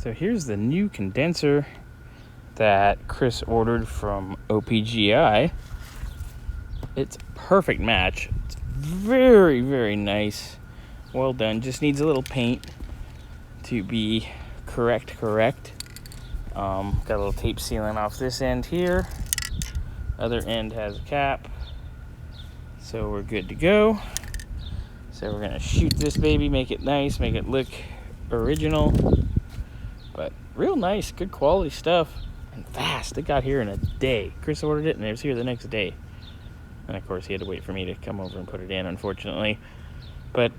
So here's the new condenser that Chris ordered from OPGI. It's a perfect match. It's very, very nice. Well done. Just needs a little paint to be correct. Got a little tape sealing off this end here. Other end has a cap. So we're good to go. So we're gonna shoot this baby, make it nice, make it look original. But real nice, good quality stuff. And fast. It got here in a day. Chris ordered it and it was here the next day. And of course he had to wait for me to come over and put it in, unfortunately. But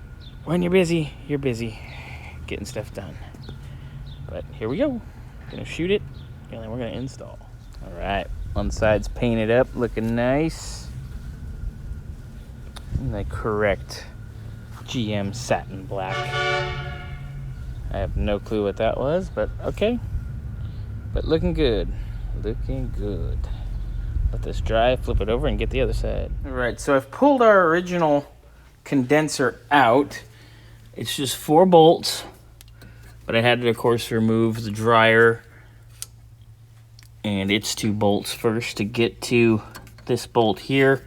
when you're busy getting stuff done. But here we go. Gonna shoot it and then we're gonna install. All right, one side's painted up, looking nice. And the correct GM satin black. I have no clue what that was, but okay. But looking good. Let this dry, flip it over, and get the other side. All right, so I've pulled our original condenser out. It's just 4 bolts, but I had to, of course, remove the dryer and its 2 bolts first to get to this bolt here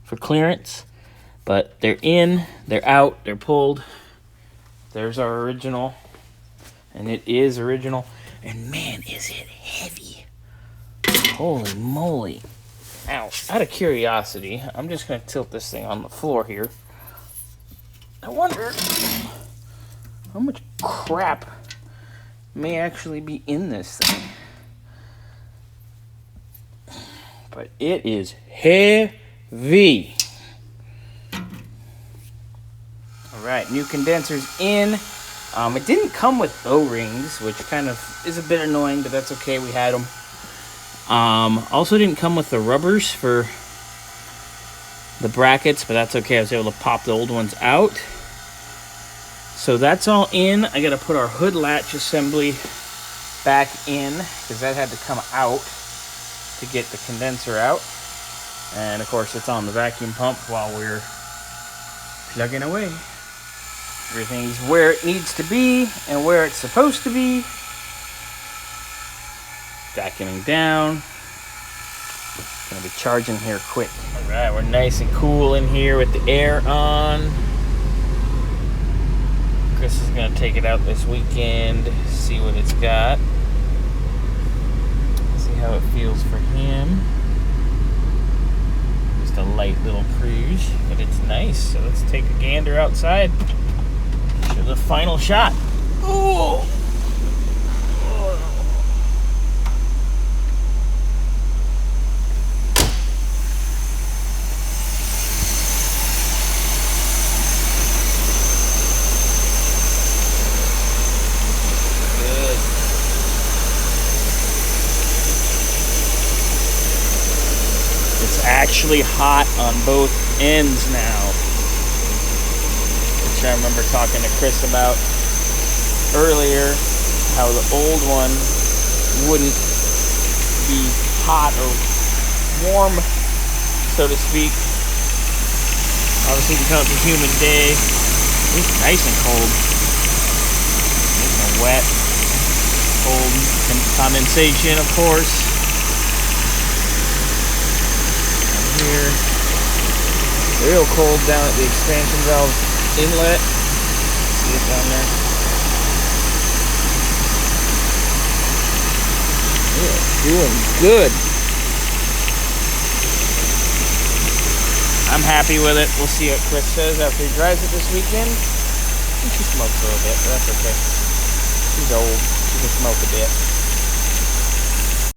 for clearance. But they're in, they're out, they're pulled. There's our original, and it is original. And man, is it heavy. Holy moly. Ow. Out of curiosity, I'm just going to tilt this thing on the floor here. I wonder how much crap may actually be in this thing. But it is heavy. Alright, new condenser's in. It didn't come with O-rings, which kind of is a bit annoying, but that's okay, we had them. Also didn't come with the rubbers for the brackets, but that's okay, I was able to pop the old ones out. So that's all in. I gotta put our hood latch assembly back in, because that had to come out to get the condenser out. And of course it's on the vacuum pump while we're plugging away. Everything's where it needs to be and where it's supposed to be. Vacuuming down. Gonna be charging here quick. All right, we're nice and cool in here with the air on. Chris is gonna take it out this weekend, see what it's got. See how it feels for him. Just a light little cruise, but it's nice. So let's take a gander outside. Show the final shot. Oh! It's actually hot on both ends now, which I remember talking to Chris about earlier, how the old one wouldn't be hot or warm, so to speak. Obviously it becomes a humid day. It's nice and cold. Nice and wet. Cold and condensation, of course. Here, real cold down at the expansion valve inlet. See it down there? Yeah, doing good. I'm happy with it. We'll see what Chris says after he drives it this weekend. She smokes a little bit, but that's okay. She's old. She can smoke a bit.